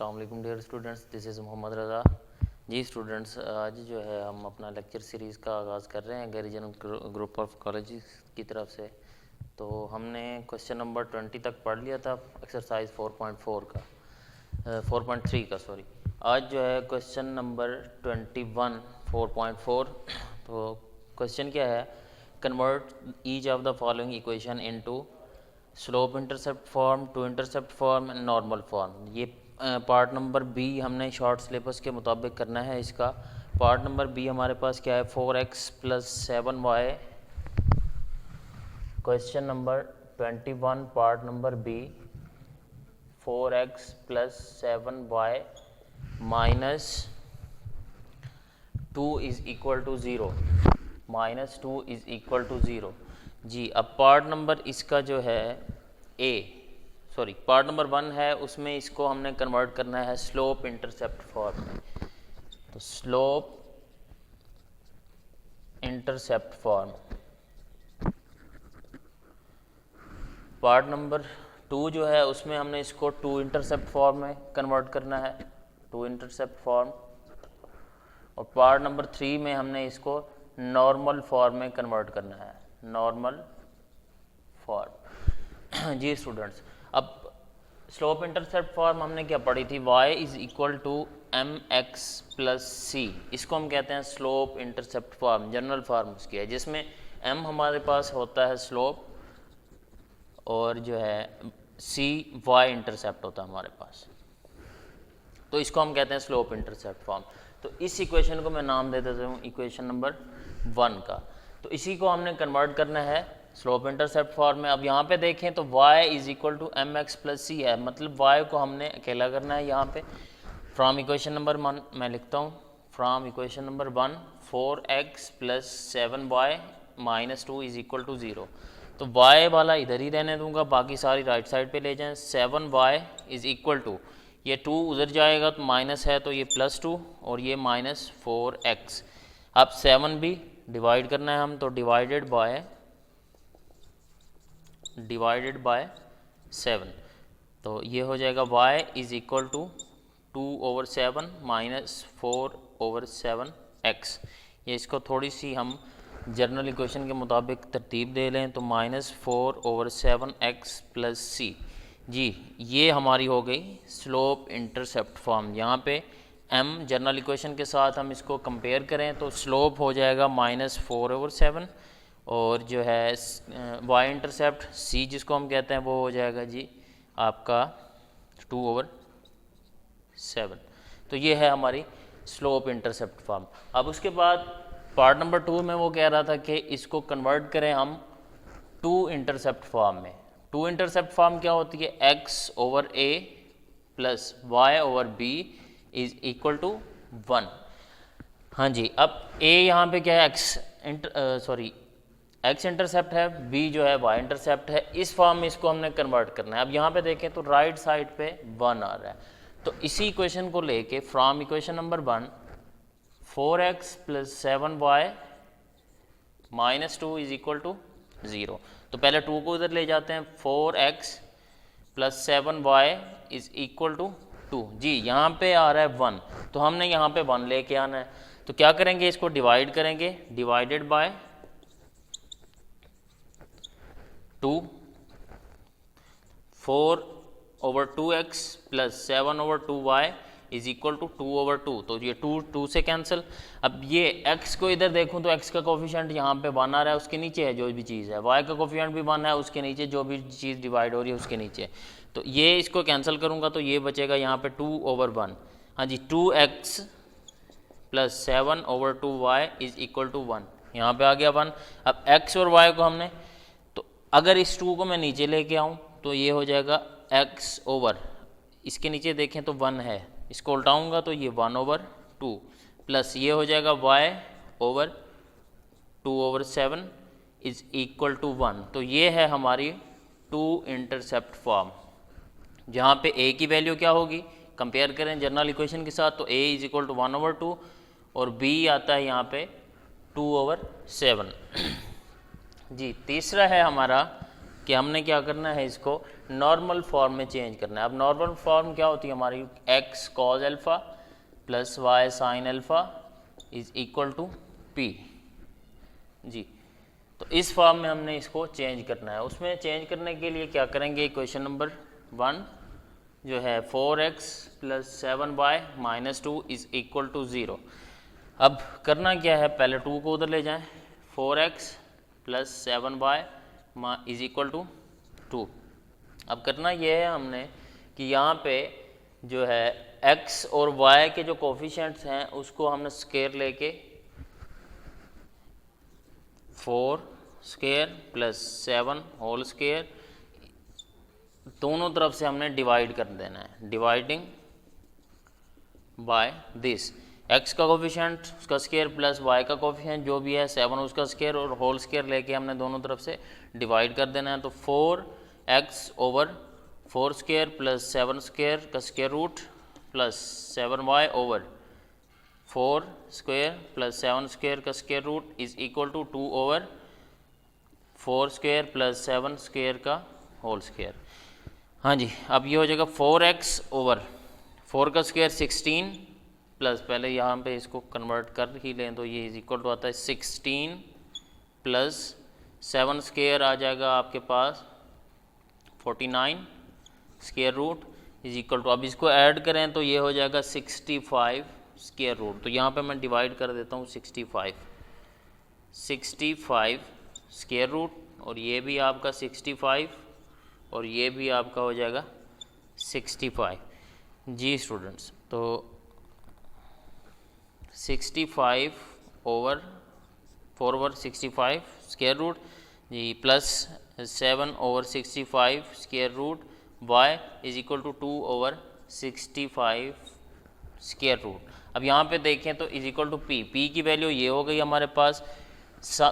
अस्सलाम वालेकुम dear students, this is Mohammad Raza. जी स्टूडेंट्स, आज जो है हम अपना लेक्चर सीरीज़ का आगाज़ कर रहे हैं गिरिजन ग्रुप ऑफ कॉलेजेस की तरफ से। तो हमने क्वेश्चन नंबर 20 तक पढ़ लिया था एक्सरसाइज 4.4 का 4.3 का सॉरी। आज जो है क्वेश्चन नंबर 21 4.4। तो क्वेश्चन क्या है, convert each of the following equation into slope intercept form, two intercept form and normal form. ये पार्ट नंबर बी हमने शॉर्ट सिलेबस के मुताबिक करना है। इसका पार्ट नंबर बी हमारे पास क्या है, 4x + 7y। Question number 21 part number B, 4x + 7y - 2 = 0, -2 = 0। जी, अब पार्ट नंबर इसका जो है पार्ट नंबर 1 है, उसमें इसको हमने कन्वर्ट करना है स्लोप इंटरसेप्ट फॉर्म में। तो slope intercept form. Part number 2 जो है उसमें हमने इसको टू इंटरसेप्ट फॉर्म में कन्वर्ट करना है, टू इंटरसेप्ट फॉर्म। और पार्ट नंबर 3 में हमने इसको नॉर्मल फॉर्म में कन्वर्ट करना है, नॉर्मल फॉर्म। जी स्टूडेंट्स, अब स्लोप इंटरसेप्ट फॉर्म हमने क्या पढ़ी थी, y = mx + c। इसको हम कहते हैं slope intercept form. General form उसकी है जिसमें m हमारे पास होता है स्लोप और जो है c y इंटरसेप्ट होता है हमारे पास। तो इसको हम कहते हैं स्लोप इंटरसेप्ट फॉर्म। तो इस इक्वेशन को मैं नाम दे देता हूँ इक्वेशन नंबर 1 का। तो इसी को हमने कन्वर्ट करना है स्लोप इंटरसेप्ट फॉर्म में। अब यहाँ पे देखें तो y = mx + c है, मतलब y को हमने अकेला करना है यहाँ पे। फ्रॉम इक्वेशन नंबर 1 मैं लिखता हूँ, from equation number 1 4x + 7y - 2 = 0। तो y वाला इधर ही रहने दूंगा, बाकी सारी राइट साइड पे ले जाएं। 7y = ये 2 उधर जाएगा तो माइनस है, तो ये +2 और ये -4x। अब 7 भी डिवाइड करना है हम, तो डिवाइडेड बाय 7। तो ये हो जाएगा y = 2/7 - 4/7x। ये इसको थोड़ी सी हम जर्नल इक्वेशन के मुताबिक तरतीब दे लें तो -4/7x + c। जी, ये हमारी हो गई स्लोप इंटरसेप्ट फॉर्म। यहाँ पे m जर्नल इक्वेशन के साथ हम इसको कंपेयर करें तो स्लोप हो जाएगा -4/7 और जो है y इंटरसेप्ट c जिसको हम कहते हैं वो हो जाएगा जी आपका 2/7। तो ये है हमारी स्लोप इंटरसेप्ट फॉर्म। अब उसके बाद पार्ट नंबर 2 में वो कह रहा था कि इसको कन्वर्ट करें हम टू इंटरसेप्ट फॉर्म में। टू इंटरसेप्ट फॉर्म क्या होती है, x/a + y/b = 1। हाँ जी, अब a यहाँ पे क्या है, x इंटरसेप्ट है, b जो है y इंटरसेप्ट है। इस फॉर्म में इसको हमने कन्वर्ट करना है। अब यहाँ पे देखें तो राइट साइड पे 1 आ रहा है, तो इसी इक्वेशन को लेके from equation number 1 4x + 7y - 2 = 0। तो पहले 2 को इधर ले जाते हैं, 4x + 7y = 2। जी, यहाँ पे आ रहा है 1, तो हमने यहाँ पे 1 लेके आना है। तो क्या करेंगे, इसको डिवाइड करेंगे, डिवाइडेड बाय 2। 4/2x + 7/2y = 2/2। तो ये 2 से कैंसिल। अब ये x को इधर देखूं तो x का कोफिशिएंट यहाँ पे 1 आ रहा है, उसके नीचे है जो भी चीज़ है, y का कोफिशिएंट भी 1 है, उसके नीचे जो भी चीज़ डिवाइड हो रही है उसके नीचे। तो ये इसको कैंसिल करूँगा तो ये बचेगा यहाँ पे 2/1। हाँ जी, 2x + 7/2y = 1। यहाँ पे आ गया 1। अब x और y को हमने, तो अगर इस 2 को मैं नीचे लेके आऊँ तो ये हो जाएगा x/, इसके नीचे देखें तो 1 है, इसको उल्टाऊंगा तो ये 1/2 प्लस ये हो जाएगा y/2/7 = 1। तो ये है हमारी टू इंटरसेप्ट फॉर्म, जहाँ पे a की वैल्यू क्या होगी, कंपेयर करें जर्नल इक्वेशन के साथ, तो a = 1/2 और b आता है यहाँ पे 2/7। जी, तीसरा है हमारा कि हमने क्या करना है, इसको नॉर्मल फॉर्म में चेंज करना है। अब नॉर्मल फॉर्म क्या होती है हमारी, x cos alpha plus y sine alpha is equal to p जी। तो इस फॉर्म में हमने इसको चेंज करना है। उसमें चेंज करने के लिए क्या करेंगे, इक्वेशन नंबर 1 जो है 4x plus 7y minus 2 is equal to 0। अब करना क्या है, पहले 2 को उधर ले जाएं, 4x plus 7y is equal to 2। अब करना यह है हमने कि यहाँ पे जो है x और y के जो कोफिशिएंट्स हैं उसको हमने स्क्वायर लेके 4 स्क्वायर प्लस 7 होल स्क्वायर दोनों तरफ से हमने डिवाइड कर देना है, डिवाइडिंग बाय दिस। x का कोफिशिएंट उसका स्क्वायर प्लस y का कोफिशिएंट जो भी है 7 उसका स्क्वायर और होल स्क्वायर लेके हमने दोनों तरफ से डिवाइड कर देना है। तो 4x over 4 square plus 7 square का square root plus 7y over 4 square plus 7 square का square root is equal to 2 over 4 square plus 7 square का होल स्क्वायर। हाँ जी, अब ये हो जाएगा 4x ओवर 4 का स्क्वायर 16 प्लस, पहले यहाँ पे इसको कन्वर्ट कर ही लें तो ये इज इक्वल टू आता है 16 प्लस 7 स्क्वायर आ जाएगा आपके पास 49 square root is equal to, अब इसको ऐड करें तो ये हो जाएगा 65 स्क्वायर रूट। तो यहाँ पे मैं डिवाइड कर देता हूँ 65 स्क्वायर रूट और ये भी आपका 65 और ये भी आपका हो जाएगा 65 जी स्टूडेंट्स। तो 65 ओवर 4 ओवर 65 स्क्वायर रूट जी plus 7 over 65 square root y is equal to 2 over 65 square root. अब यहाँ पे देखें तो इज इक्वल टू p की वैल्यू ये हो गई हमारे पास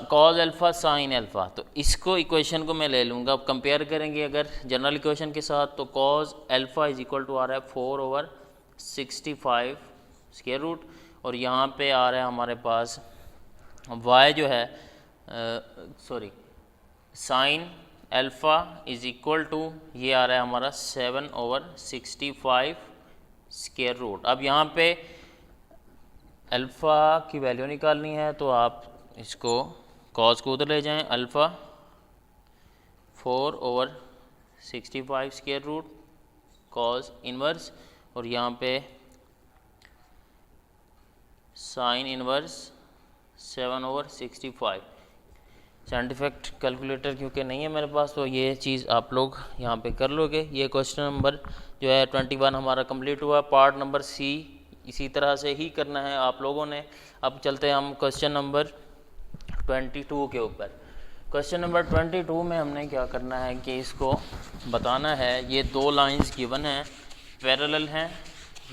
कॉज अल्फ़ा साइन अल्फ़ा। तो इसको इक्वेशन को मैं ले लूँगा, अब कंपेयर करेंगे अगर जनरल इक्वेशन के साथ तो cos alpha is equal to आ रहा है 4 ओवर 65 स्क्वायर रूट और यहाँ पे आ रहा है हमारे पास y जो है sorry sine alpha is equal to ये आ रहा है हमारा 7 ओवर 65 स्क्वायर रूट। अब यहाँ पे अल्फ़ा की वैल्यू निकालनी है तो आप इसको कॉस को उधर ले जाएं, alpha 4 over 65 square root cos inverse और यहाँ पे sine inverse 7 over 65। Scientific calculator क्योंकि नहीं है मेरे पास तो ये चीज़ आप लोग यहाँ पे कर लोगे। ये क्वेश्चन नंबर जो है 21 हमारा कंप्लीट हुआ। पार्ट नंबर सी इसी तरह से ही करना है आप लोगों ने। अब चलते हैं हम क्वेश्चन नंबर 22 के ऊपर। क्वेश्चन नंबर 22 में हमने क्या करना है कि इसको बताना है ये दो लाइंस गिवन हैं, पैरेलल हैं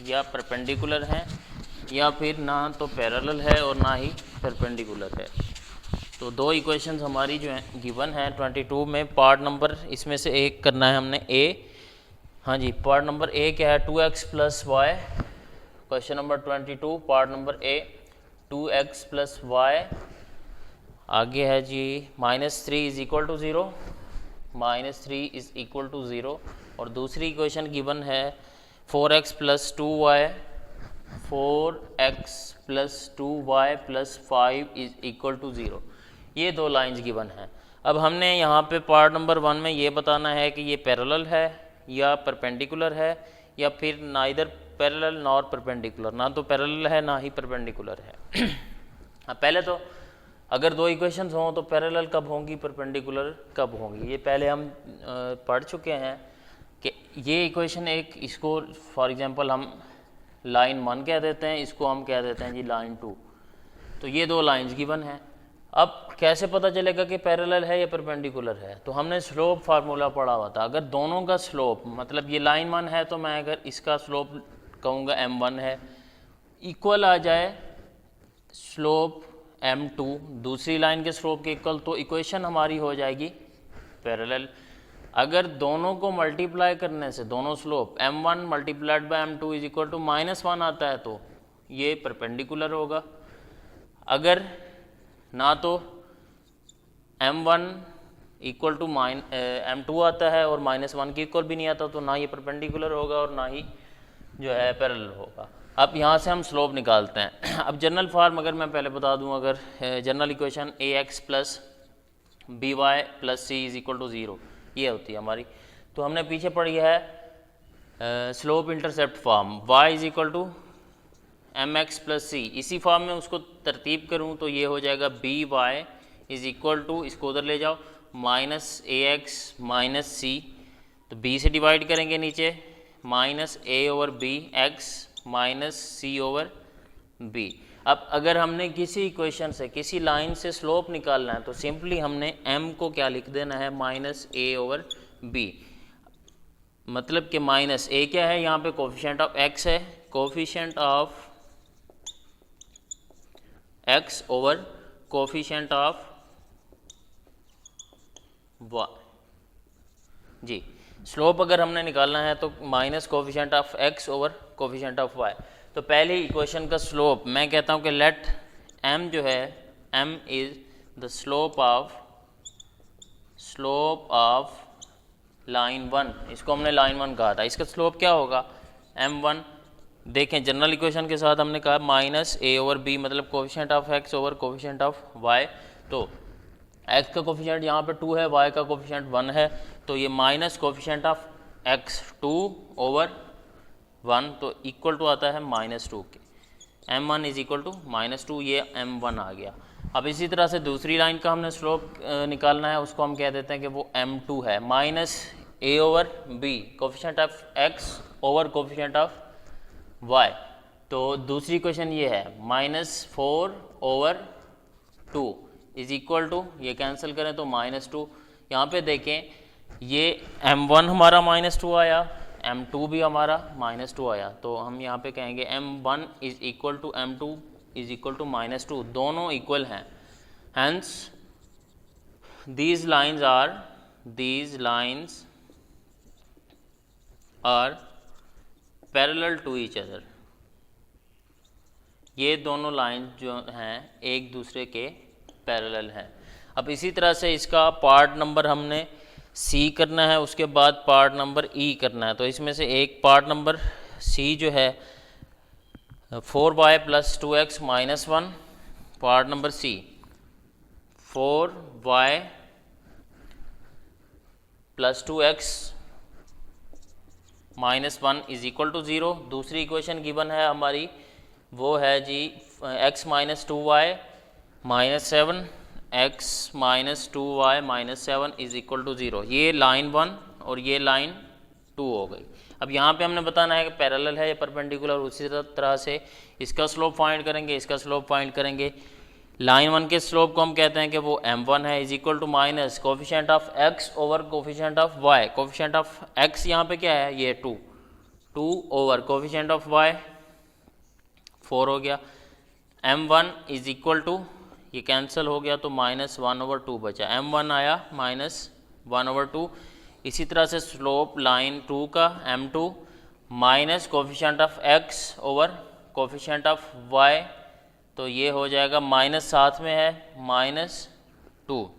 या परपेंडिकुलर हैं या फिर ना तो पैरेलल है और ना ही परपेंडिकुलर है। तो दो इक्वेशंस हमारी जो हैं गिवन है 22 में। पार्ट नंबर इसमें से एक करना है हमने ए। हाँ जी, पार्ट नंबर ए क्या है 2x plus y. Question number 22 part number A 2x plus y. आगे है जी -3 is equal to 0, -3 is equal to 0 और दूसरी इक्वेशन गिवन है 4x plus 2y, 4x plus 2y plus 5 is equal to 0। ये दो लाइंस गिवन हैं। अब हमने यहाँ पे पार्ट नंबर 1 में ये बताना है कि ये पैरेलल है या परपेंडिकुलर है या फिर नाइदर पैरेलल नॉर परपेंडिकुलर, ना तो पैरेलल है ना ही परपेंडिकुलर है। पहले तो अगर दो इक्वेशंस हों तो पैरेलल कब होंगी, परपेंडिकुलर कब होंगी, ये पहले हम पढ़ चुके हैं कि ये इक्वेशन एक, इसको फॉर एग्जांपल हम लाइन 1 कह देते हैं, इसको हम कह देते हैं जी लाइन 2। तो ये दो लाइंस गिवन हैं। अब कैसे पता चलेगा कि पैरेलल है या परपेंडिकुलर है, तो हमने स्लोप फार्मूला पढ़ा हुआ था। अगर दोनों का स्लोप मतलब ये लाइन 1 है तो मैं अगर इसका स्लोप कहूँगा m1 है, इक्वल आ जाए स्लोप m2 दूसरी लाइन के स्लोप के इक्वल, तो इक्वेशन हमारी हो जाएगी पैरेलल। अगर दोनों को मल्टीप्लाई करने से दोनों slope m1 multiplied by m2 is equal to -1 आता है तो ये परपेंडिकुलर होगा। अगर ना तो m1 इक्वल टू m2 आता है और -1 के इक्वल भी नहीं आता, तो ना ये परपेंडिकुलर होगा और ना ही जो है पैरेलल होगा। अब यहाँ से हम स्लोप निकालते हैं। अब जनरल फार्म अगर मैं पहले बता दूँ, अगर general equation ax plus b y plus c is equal to 0 ये होती है हमारी। तो हमने पीछे पढ़ी है slope intercept form y is equal to m x plus c. इसी फॉर्म में उसको तरतीब करूँ तो ये हो जाएगा b y is equal to, इसको उधर ले जाओ, minus a x minus c, तो b से डिवाइड करेंगे नीचे, minus a over b x minus c over b. अब अगर हमने किसी इक्वेशन से, किसी लाइन से स्लोप निकालना है तो सिंपली हमने m को क्या लिख देना है, माइनस ए ओवर बी। मतलब कि माइनस ए क्या है, यहाँ पे कोफिशिएंट ऑफ x है, coefficient of x over coefficient of y जी। स्लोप अगर हमने निकालना है तो minus coefficient of x over coefficient of y। तो पहली इक्वेशन का स्लोप मैं कहता हूँ कि लेट m जो है, m is the slope of line 1, इसको हमने लाइन 1 कहा था, इसका स्लोप क्या होगा m1। देखें जनरल इक्वेशन के साथ हमने कहा माइनस ए ओवर बी, मतलब coefficient of x over coefficient of y। तो x का कोफिशिएंट यहाँ पे 2 है, y का कोफिशिएंट 1 है, तो ये minus coefficient of x 2 over 1, तो इक्वल टू आता है -2 के, m1 इज इक्वल टू -2, ये m1 आ गया। अब इसी तरह से दूसरी लाइन का हमने स्लोप निकालना है, उसको हम कह देते हैं कि वो m2 है, minus a over b, coefficient of x over coefficient of y। तो दूसरी क्वेश्चन ये है -4 ओवर 2 इज इक्वल टू, ये कैंसिल करें तो -2। यहाँ पे देखें ये m1 हमारा -2 आया, m2 भी हमारा -2 आया, तो हम यहाँ पे कहेंगे m1 is equal to m2 is equal to -2, दोनों इक्वल हैं। Hence these lines are parallel to each other. ये दोनों लाइन जो हैं एक दूसरे के पैरेलल हैं। अब इसी तरह से इसका पार्ट नंबर हमने C करना है, उसके बाद पार्ट नंबर E करना है। तो इसमें से एक पार्ट नंबर C जो है 4y plus 2x minus 1, part number C 4y plus 2x minus 1 is equal to 0। दूसरी इक्वेशन गिवन है हमारी, वो है जी x minus 2y minus 7, x minus 2y minus 7 is equal to 0। ये लाइन 1 और ये लाइन 2 हो गई। अब यहाँ पे हमने बताना है कि पैरेलल है या परपेंडिकुलर, उसी तरह से इसका स्लोप फाइंड करेंगे, इसका स्लोप फाइंड करेंगे। लाइन 1 के स्लोप को हम कहते हैं कि वो m1 है, is equal to minus coefficient of x over coefficient of y। Coefficient of x यहाँ पे क्या है, ये 2 ओवर कोफिशिएंट ऑफ y 4 हो गया। m1 इज इक्वल टू, ये कैंसिल हो गया तो -1/2 बचा, m1 आया -1/2। इसी तरह से स्लोप लाइन 2 का m2 minus coefficient of x over coefficient of y, तो ये हो जाएगा माइनस साथ में है -2।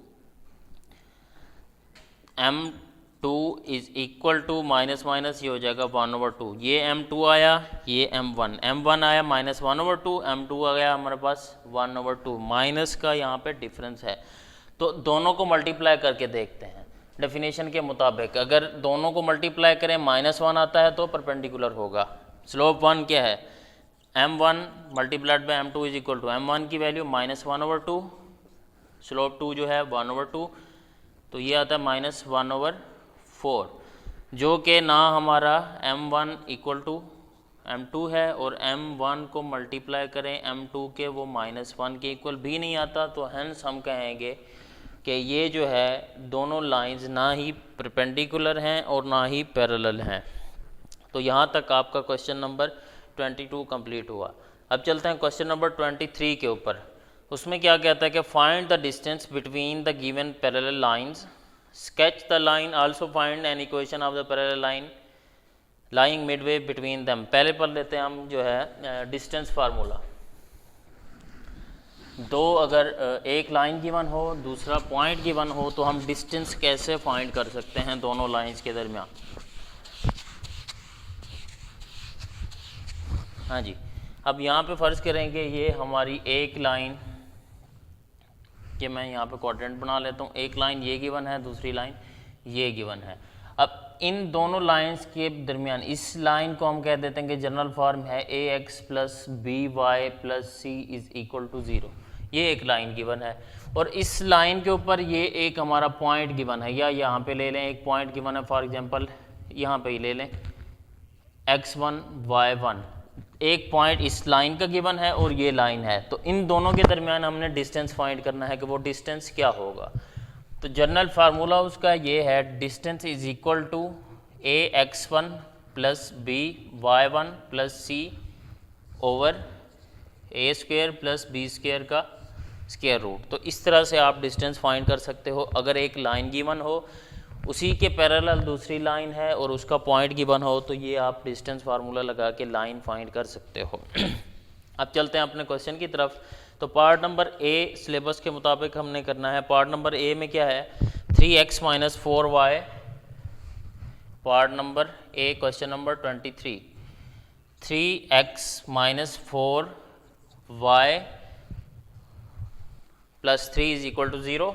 m2 is equal to minus minus, ये हो जाएगा 1/2। ये m2 आया, ये m1 आया -1/2, m2 आ गया हमारे पास 1/2। माइनस का यहाँ पे डिफरेंस है, तो दोनों को मल्टीप्लाई करके देखते हैं डेफिनेशन के मुताबिक। अगर दोनों को मल्टीप्लाई करें -1 आता है तो परपेंडिकुलर होगा। स्लोप 1 क्या है, m1 multiplied by m2 is equal to, m1 की वैल्यू -1/2, स्लोप 2 जो है 1/2, तो ये आता है -1/4, जो कि ना हमारा m1 इक्वल टू m2 है और m1 को मल्टीप्लाई करें m2 के, वो -1 के इक्वल भी नहीं आता। तो हेंस हम कहेंगे कि ये जो है दोनों लाइंस ना ही परपेंडिकुलर हैं और ना ही पैरेलल हैं। तो यहाँ तक आपका क्वेश्चन नंबर 22 कंप्लीट हुआ। अब चलते हैं क्वेश्चन नंबर 23 के ऊपर। उसमें क्या कहता है कि find the distance between the given parallel lines, sketch the line, also find an equation of the parallel line lying midway between them. पहले पढ़ लेते हैं हम जो है डिस्टेंस फार्मूला। दो अगर एक लाइन गिवन हो दूसरा पॉइंट गिवन हो तो हम डिस्टेंस कैसे फाइंड कर सकते हैं दोनों लाइंस के दरमियान। हाँ जी, अब यहाँ पे फ़र्ज़ करेंगे ये हमारी एक लाइन कि मैं यहाँ पे क्वाड्रेंट बना लेता हूँ, एक लाइन ये गिवन है दूसरी लाइन ये गिवन है। अब इन दोनों लाइंस के दरमियान इस लाइन को हम कह देते हैं कि जनरल फॉर्म है a x plus b y plus c is equal to 0। ये एक लाइन गिवन है और इस लाइन के ऊपर ये एक हमारा पॉइंट गिवन है, या यहाँ पे ले लें एक पॉइंट गिवन है, फॉर एग्जांपल यहाँ पे ही ले लें x1 y1, एक पॉइंट इस लाइन का गिवन है और ये लाइन है। तो इन दोनों के दरमियान हमने डिस्टेंस फाइंड करना है कि वो डिस्टेंस क्या होगा। तो जनरल फार्मूला उसका ये है, distance is equal to a x1 plus b y1 plus c over a square plus b square का स्क्वायर रूट। तो इस तरह से आप डिस्टेंस फाइंड कर सकते हो। अगर एक लाइन गिवन हो उसी के पैरेलल दूसरी लाइन है और उसका पॉइंट गिवन हो तो ये आप डिस्टेंस फार्मूला लगा के लाइन फाइंड कर सकते हो। अब चलते हैं अपने क्वेश्चन की तरफ। तो पार्ट नंबर ए सिलेबस के मुताबिक हमने करना है। पार्ट नंबर ए में क्या है, 3x minus 4y। Part number A question number 23, 3x minus 4y plus 3 is equal to 0,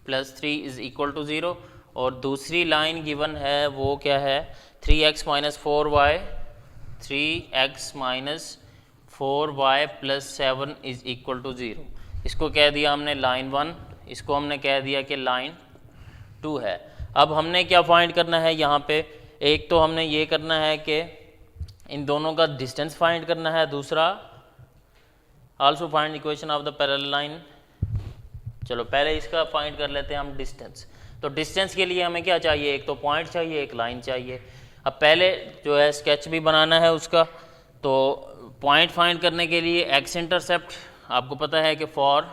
plus 3 is equal to 0। और दूसरी लाइन गिवन है वो क्या है, 3x minus 4y, 3x minus 4y plus 7 is equal to 0। इसको कह दिया हमने लाइन 1, इसको हमने कह दिया कि लाइन 2 है। अब हमने क्या फाइंड करना है यहाँ पे, एक तो हमने ये करना है कि इन दोनों का डिस्टेंस फाइंड करना है, दूसरा also find equation of the parallel line. चलो पहले इसका फाइंड कर लेते हैं हम डिस्टेंस। तो डिस्टेंस के लिए हमें क्या चाहिए, एक तो पॉइंट चाहिए एक लाइन चाहिए। अब पहले जो है स्केच भी बनाना है उसका। तो पॉइंट फाइंड करने के लिए एक्स इंटरसेप्ट, आपको पता है कि फॉर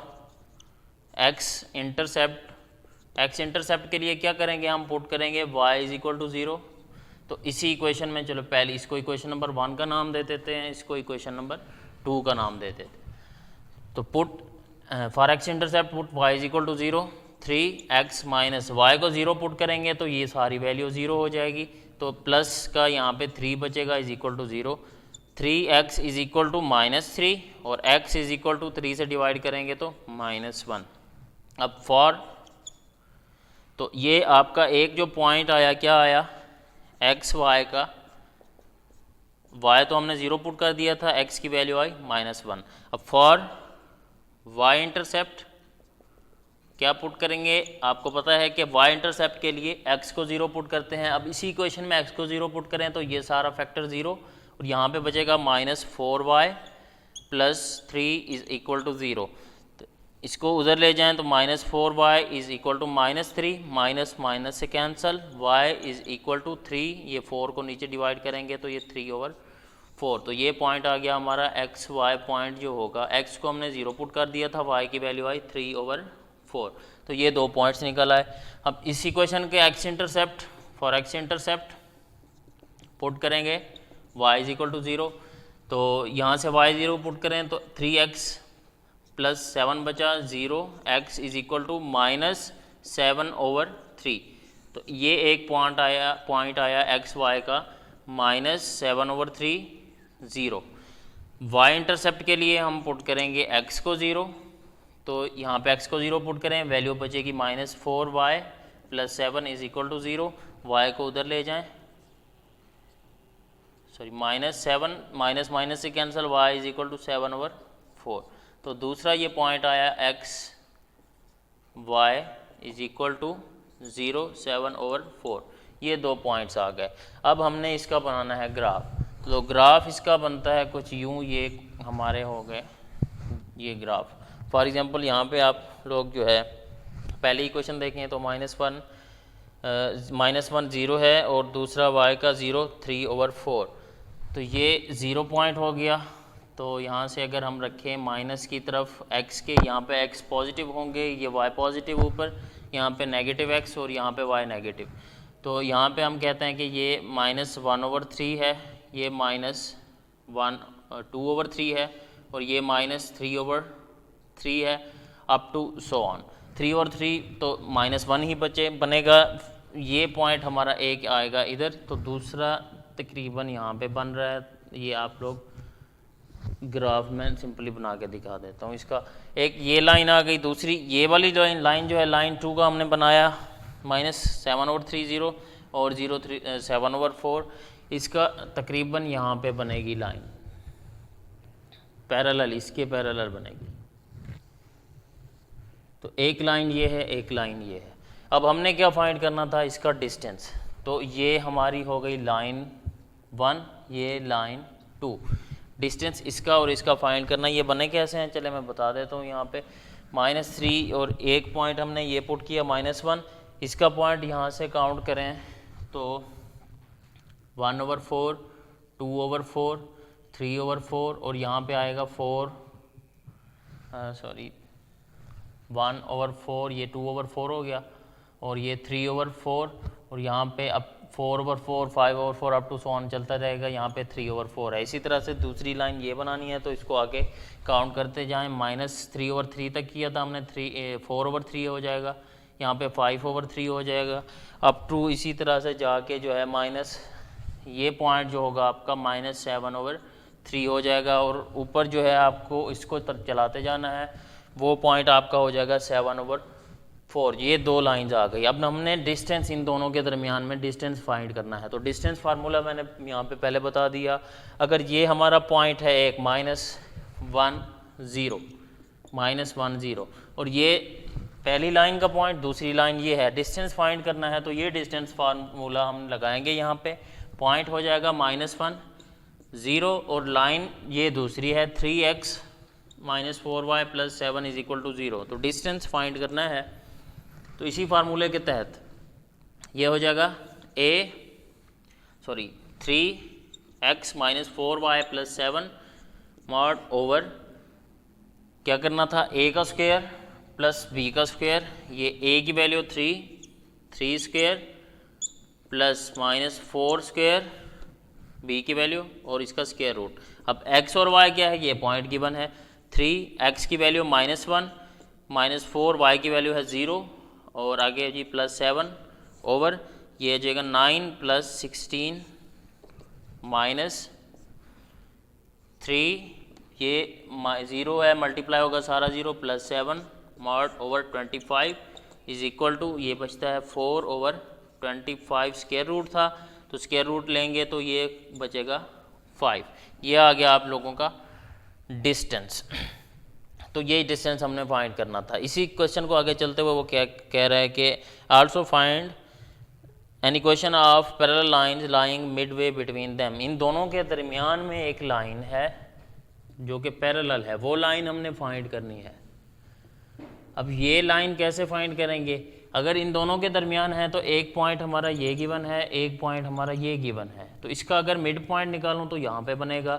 एक्स इंटरसेप्ट के लिए क्या करेंगे, हम पुट करेंगे y इज इक्वल टू 0। तो इसी इक्वेशन में चलो पहले इसको इक्वेशन नंबर 1 का नाम दे देते हैं, इसको इक्वेशन नंबर 2 का नाम दे देते हैं। तो put for x intercept put y is equal to 0, 3x minus y को 0 पुट करेंगे तो ये सारी वैल्यू 0 हो जाएगी। तो प्लस का यहाँ पे 3 बचेगा is equal to 0, 3x is equal to -3 और x इज इक्वल टू 3 से डिवाइड करेंगे तो -1। अब फॉर, तो ये आपका एक जो पॉइंट आया क्या आया, x y का, y तो हमने 0 पुट कर दिया था, x की वैल्यू आई -1। अब फॉर y इंटरसेप्ट क्या पुट करेंगे, आपको पता है कि y इंटरसेप्ट के लिए x को 0 पुट करते हैं। अब इसी इक्वेशन में x को 0 पुट करें तो ये सारा फैक्टर 0 और यहाँ पे बचेगा -4y plus 3 is equal to 0। तो इसको उधर ले जाएं तो -4y is equal to -3, minus minus से cancel, y is equal to 3, ये 4 को नीचे डिवाइड करेंगे तो ये 3/4। तो ये पॉइंट आ गया हमारा एक्स वाई पॉइंट जो होगा, x को हमने 0 पुट कर दिया था, y की वैल्यू आई 3/4। तो ये 2 पॉइंट्स निकल आए। अब इस इक्वेशन के x intercept, for x intercept put करेंगे y इज इक्वल टू 0। तो यहाँ से y 0 पुट करें तो 3x प्लस 7 बचा 0, x इज इक्वल टू -7/3। तो ये एक पॉइंट आया एक्स वाई का -7/3 0। y इंटरसेप्ट के लिए हम पुट करेंगे x को 0, तो यहाँ पे x को 0 पुट करें, वैल्यू बचेगी -4y plus 7 is equal to 0। y को उधर ले जाएं, सॉरी -7 माइनस माइनस से cancel, y is equal to 7/4। तो दूसरा ये पॉइंट आया x y is equal to 0 7/4। ये 2 पॉइंट्स आ गए। अब हमने इसका बनाना है ग्राफ। तो ग्राफ इसका बनता है कुछ यूँ, ये हमारे हो गए ये ग्राफ। फॉर एग्जांपल यहाँ पे आप लोग जो है पहली इक्वेशन देखें तो -1 0 है और दूसरा y का 0 3/4। तो ये 0 पॉइंट हो गया। तो यहाँ से अगर हम रखें माइनस की तरफ x के, यहाँ पे x पॉजिटिव होंगे, ये y पॉजिटिव ऊपर, यहाँ पे नेगेटिव x और यहाँ पे y नेगेटिव। तो यहाँ पे हम कहते हैं कि ये -1/3 है, ये -2/3 है और ये -3/4 3 है अप टू सो ऑन। 3 और 3 तो -1 ही बनेगा। ये पॉइंट हमारा एक आएगा इधर, तो दूसरा तकरीबन यहाँ पे बन रहा है। ये आप लोग ग्राफ में सिंपली बना के दिखा देता हूँ। इसका एक ये लाइन आ गई, दूसरी ये वाली लाइन जो है लाइन 2 का हमने बनाया -7/30 और 7/4। इसका तकरीबन यहाँ पे बनेगी लाइन पैरेलल, इसके पैरेलल बनेगी। तो एक लाइन ये है, एक लाइन ये है। अब हमने क्या फाइंड करना था, इसका डिस्टेंस। तो ये हमारी हो गई लाइन 1, ये लाइन 2। डिस्टेंस इसका और इसका फाइंड करना। ये बने कैसे हैं, चले मैं बता देता हूँ। यहाँ पे -3 और एक पॉइंट हमने ये पुट किया -1। इसका पॉइंट यहाँ से काउंट करें तो 1/4, 2/4, 3/4 और यहाँ पे आएगा 1/4, ये 2/4 हो गया और ये 3/4 और यहाँ पे अब 4/4, 5/4 अप टू सो ऑन चलता रहेगा। यहाँ पे 3/4 है। इसी तरह से दूसरी लाइन ये बनानी है, तो इसको आगे काउंट करते जाएं। -3/3 तक किया था हमने, 4/3 हो जाएगा। यहाँ पे 5/3 हो जाएगा अप टू इसी तरह से जाके जो है माइनस ये पॉइंट जो होगा आपका -7/3 हो जाएगा। और ऊपर जो है आपको इसको चलाते जाना है, वो पॉइंट आपका हो जाएगा 7/4। ये दो लाइंस आ गई। अब हमने डिस्टेंस इन दोनों के दरमियान में डिस्टेंस फाइंड करना है। तो डिस्टेंस फार्मूला मैंने यहाँ पे पहले बता दिया। अगर ये हमारा पॉइंट है एक -1 0 और ये पहली लाइन का पॉइंट, दूसरी लाइन ये है, डिस्टेंस फाइंड करना है। तो ये डिस्टेंस फार्मूला हम लगाएंगे यहाँ पे। पॉइंट हो जाएगा -1 0 और लाइन ये दूसरी है 3x -4y + 7 = 0। तो डिस्टेंस फाइंड करना है। तो इसी फार्मूले के तहत ये हो जाएगा 3x -4y + 7 mod ओवर क्या करना था, a का स्क्वायर प्लस b का स्क्वायर। ये a की value 3 square plus -4 square b की वैल्यू और इसका स्क्वायर रूट। अब x और y क्या है, ये पॉइंट गिवन है। 3x की वैल्यू -1 -4 y की वैल्यू है 0 और आगे जी +7 ओवर ये जाएगा 9 + 16 -3 ये 0 है, मल्टीप्लाई होगा सारा 0 +7 mod ओवर 25 = ये बचता है 4/25। स्क्वायर रूट था तो स्क्वायर रूट लेंगे तो ये बचेगा 5। ये आ गया आप लोगों का डिस्टेंस। तो यही डिस्टेंस हमने फाइंड करना था। इसी क्वेश्चन को आगे चलते हुए वो क्या कह रहा है कि also find an equation of parallel lines lying midway between them. इन दोनों के दरमियान में एक लाइन है जो कि पैरेलल है, वो लाइन हमने फाइंड करनी है। अब ये लाइन कैसे फाइंड करेंगे, अगर इन दोनों के दरमियान है तो एक पॉइंट हमारा ये गिवन है, एक पॉइंट हमारा ये गिवन है। तो इसका अगर मिड पॉइंट निकालूं तो यहाँ पे बनेगा।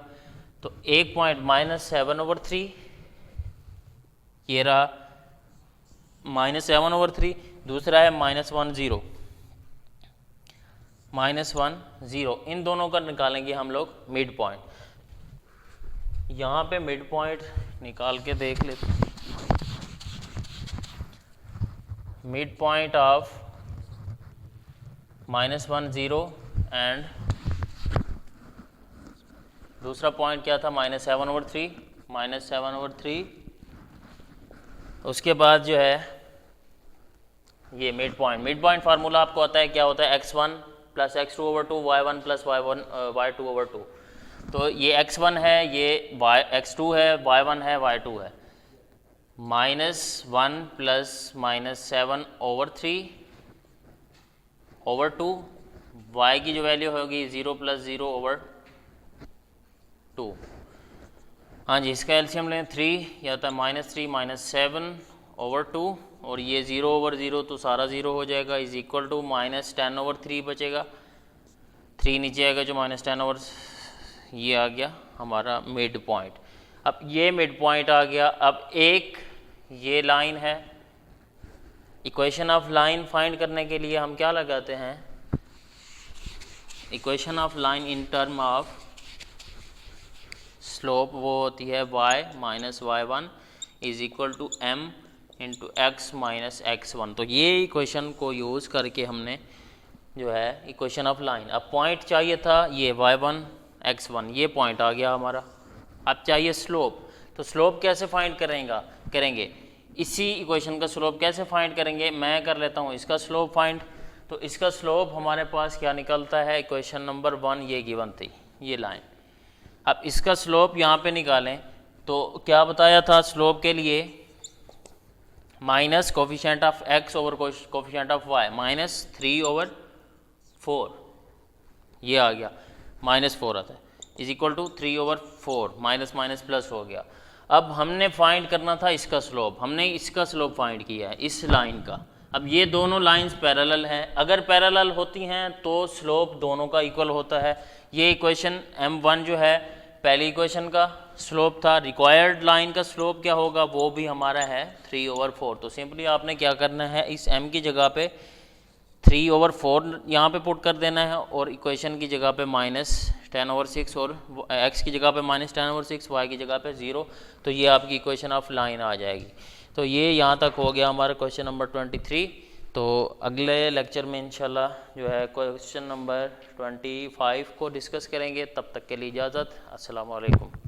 तो एक पॉइंट -7/3 ये रहा -7/3, दूसरा है -1 0 इन दोनों का निकालेंगे हम लोग मिड पॉइंट। यहाँ पे मिड पॉइंट निकाल के देख लेते हैं। मिड पॉइंट ऑफ -1 0 एंड दूसरा पॉइंट क्या था -7/3 उसके बाद जो है ये मिड पॉइंट फार्मूला आपको आता है, क्या होता है x1 + x2/2 y1 + y2/2। तो ये x1 है, ये x2 है, y1 है, y2 है। -1 + -7/3/2 y की जो वैल्यू होगी 0 + 0/2। हाँ जी, इसका एलसीएम लें 3, या होता है -3 -7/2 और ये 0/0 तो सारा 0 हो जाएगा = -10/3 बचेगा। 3 नीचे आएगा जो -10 ये आ गया हमारा मिड पॉइंट। अब ये मिड पॉइंट आ गया। अब एक ये लाइन है, इक्वेशन ऑफ लाइन फाइंड करने के लिए हम क्या लगाते हैं, equation of line in term of slope वो होती है y - y1। Is equal to m into x minus x1। तो ये इक्वेशन को यूज़ करके हमने जो है इक्वेशन ऑफ लाइन, अब पॉइंट चाहिए था ये y1 x1, ये पॉइंट आ गया हमारा। अब चाहिए स्लोप, तो स्लोप कैसे फाइंड करेंगे इसी इक्वेशन का स्लोप कैसे फाइंड करेंगे, मैं कर लेता हूँ इसका स्लोप फाइंड। तो इसका स्लोप हमारे पास क्या निकलता है, इक्वेशन नंबर 1 ये गिवन थी ये लाइन। अब इसका स्लोप यहाँ पे निकालें तो क्या बताया था स्लोप के लिए, minus coefficient of x over coefficient of y, minus 3/4 ये आ गया, -4 आता है, is equal to 3/4, minus minus plus हो गया। अब हमने फाइंड करना था इसका स्लोप, हमने इसका स्लोप फाइंड किया है इस लाइन का। अब ये दोनों लाइंस पैरेलल हैं, अगर पैरेलल होती हैं तो स्लोप दोनों का इक्वल होता है। ये इक्वेशन m1 जो है पहली इक्वेशन का स्लोप था, रिक्वायर्ड लाइन का स्लोप क्या होगा वो भी हमारा है 3/4। तो सिंपली आपने क्या करना है, इस m की जगह पे 3/4 यहाँ पे पुट कर देना है और इक्वेशन की जगह पे -10/6 और x की जगह पे -10/6, y की जगह पे 0। तो ये आपकी इक्वेशन ऑफ लाइन आ जाएगी। तो ये यहाँ तक हो गया हमारा क्वेश्चन नंबर 23। तो अगले लेक्चर में इंशाल्लाह जो है क्वेश्चन नंबर 25 को डिस्कस करेंगे। तब तक के लिए इजाज़त, अस्सलाम वालेकुम।